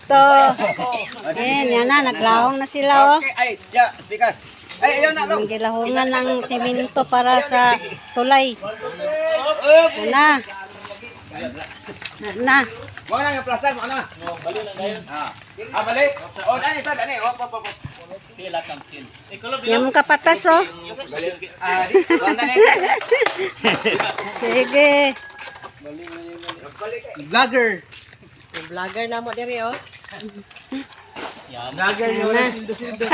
Ito. Ayan, yan na. Naglahong na sila, oh. Okay, ay, ya, bigas. Ay, ayaw na, Ang gilahungan ng semento para sa tulay. Yan na. Yan na. Mo na yung plastar, mo na. Bali na ngayon. Balik. Oh, dani sa dani. Oh, pop. Pila kang kin. Yung kapatas, oh. Di, dani. Sige. Vlogger. Yung vlogger na mo diri oh. Vlogger na wala sildo-sildo.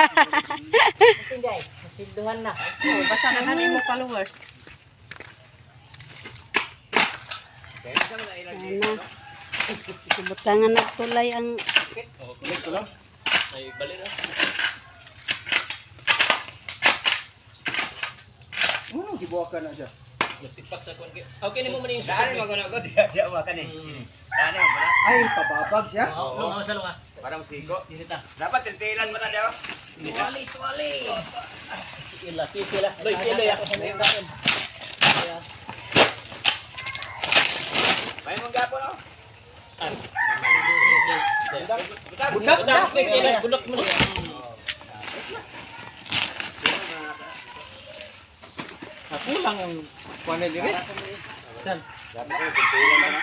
Sinday, silduhan na. Oh, basta nang mo followers. Ayan na. Subutangan nagtulay ang... Ay bali na. Gibuwakan na siya. Nagtipak sa kon. Okay nimo man yung Dani maguna ko dia makan ni. Dani mo na. Ay, pababag siya. Oo, masalo nga. Para musiko. Dito. Dapat tintilan mo na daw. Tuwali. Pila. Loy, pila ya. May mong gapo no. Budak mo. Nakulang ang kuwan diri. Dapat tintilan na.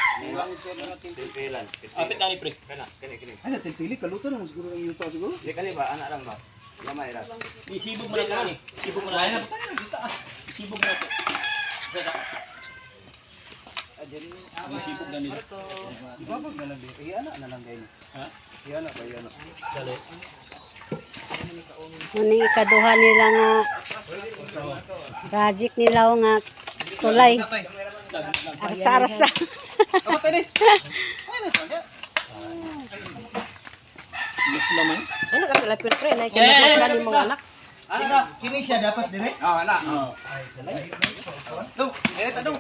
Tintilan. Apit na ni pre. Kini. Ay, natitili kaluto na siguro ng yuta siguro. Di kani ba anak lang ba? Gamay ra. Isibog mo na ni. Isibog mo na. Isibog mo na. Isibog na nila. Ibabag na lang diri. Ana na lang gayon. Ha? Si ana ba yan? Dali. Muning ikaduha nila nga project nila nga tulay. Arsa-arsa. Kamatay ni. Mas naman. Ano ka pala pre na kinakasal ni mga anak. Ano? Kini siya dapat dire. Oh, anak. Dong, dong.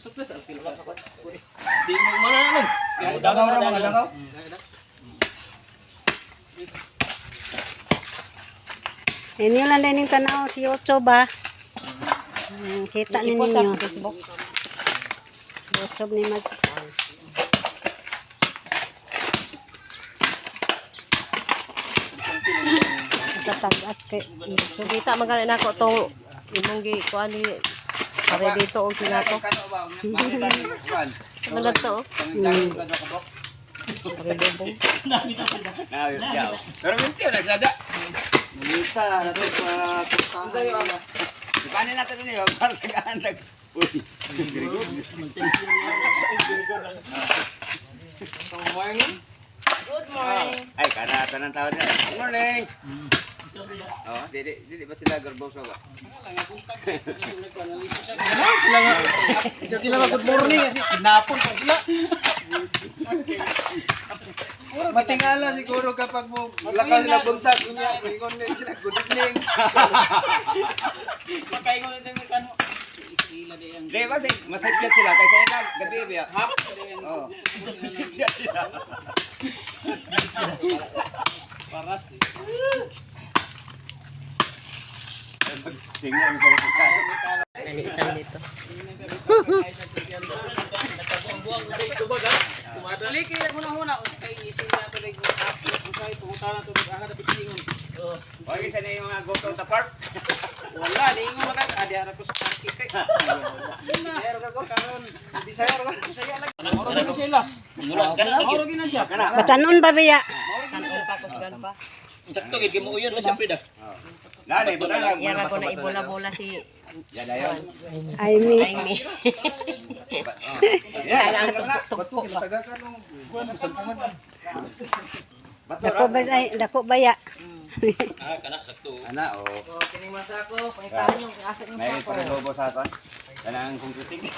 Suplet ang pila sa kuwan. Di mo mana naman. Dagaw ra mga dagaw. Inyo lang din yung tanaw si Ocho ba? Kita Ipo sa ninyo. Facebook. Ocho ni mag... Sa tagas kay... So kita magaling nako tong imong gi kuan ni pare dito og sinato. Kano ba? Mangilan ni kuan. Ano to? Pangdang ka sa kabok. Pare dobong. Pero minti na sada. Mulita na to pa kustahan. Ipanin natin ni para tagaan. Uy. Good morning. Ay, kanata ng tao niya. Good morning. Oh, dili ba sila garboso ba? Sila mag good morning kasi kinapon pa sila. Matingala siguro kapag mo lakas sila buntag kunya ingon din sila good evening. Di ba masiglat sila kaysa ina gabi biya. Oh. Masiglat sila. Paras. Tingnan ko sa Ani isang dito. Maliki na muna kay isin na to leg kay pumunta na to aga na pitingon. O isa na yung mga go to the park. Wala di mo magat adi ara ko sa park kay. Pero ka karon Bisaya ra. Bisaya lang. Oro na siya las. Oro gina siya. Batanon ba biya? Kanon pa kusgan pa. Sakto gid mo uyon na siya prida. Lani mo na lang. Yara ko na ibola-bola si Yan ayo. Ay, Amy. Yan. Bato kinataga ka nung kuwan sampungan. dako ba dako baya? Kana sakto. Ana o. Kini masako, pangitahan yung asa yung May pare-lobo sa aton. Kanang computing.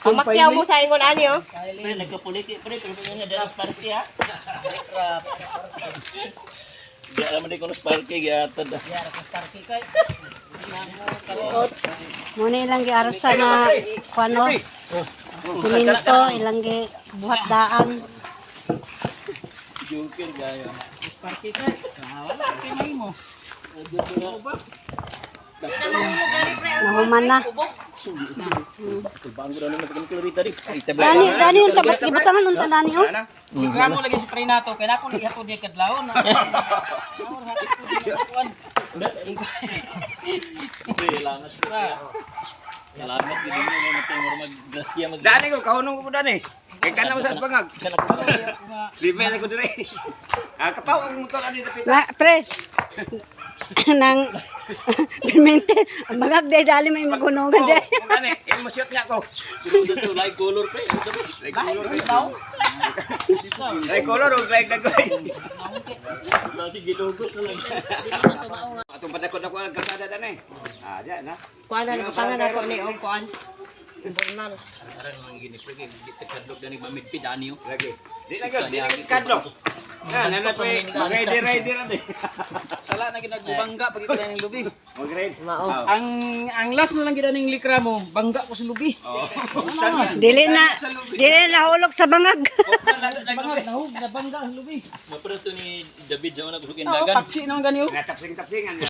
Pamakyaw mo sa ingon ani oh. Pre nagkapoliti pre pero nga dala party ha. Di alam di ko nos party gyatad. Muna ilang giarsa na kuano? Semento ilang gi buhat daan. Joker gaya. Party kay. Wala kay may mo. Nahuman na. Dani yung tabat. Ibutangan unta Dani oh. Ano? Sikra mo lagi si Prinato, kaya ako nag-ihato di kadlawon. Dani ko, kahunong ko Dani. Kaya ka na mo sa bangag. Libre na ko dire. Kapaw ang motor ani dapit. Na, pre. Nang pimente. Ang bagag day dali may magunugan day. Dani, mo shoot nga ko. Like color pa. Like color. Like color o like dagoy. Atong patakot ako ang kalsada Dani. Diyan na. Kuan na pangan ako ni og kuan. Informal. Lagi. Di na kadlo. Nanapay mag-rider ani. Sala na ginagbangga pag ikaw ng lubi. Mag-ride. Mao. Ang last na lang gid ning likra mo, bangga ko sa lubi. Dili na hulog sa bangag. Bangga nahug na bangga ang lubi. Maparas to ni David sa una kusugin Oo, dagan. paksi naman ganyo. Natapsing-tapsingan.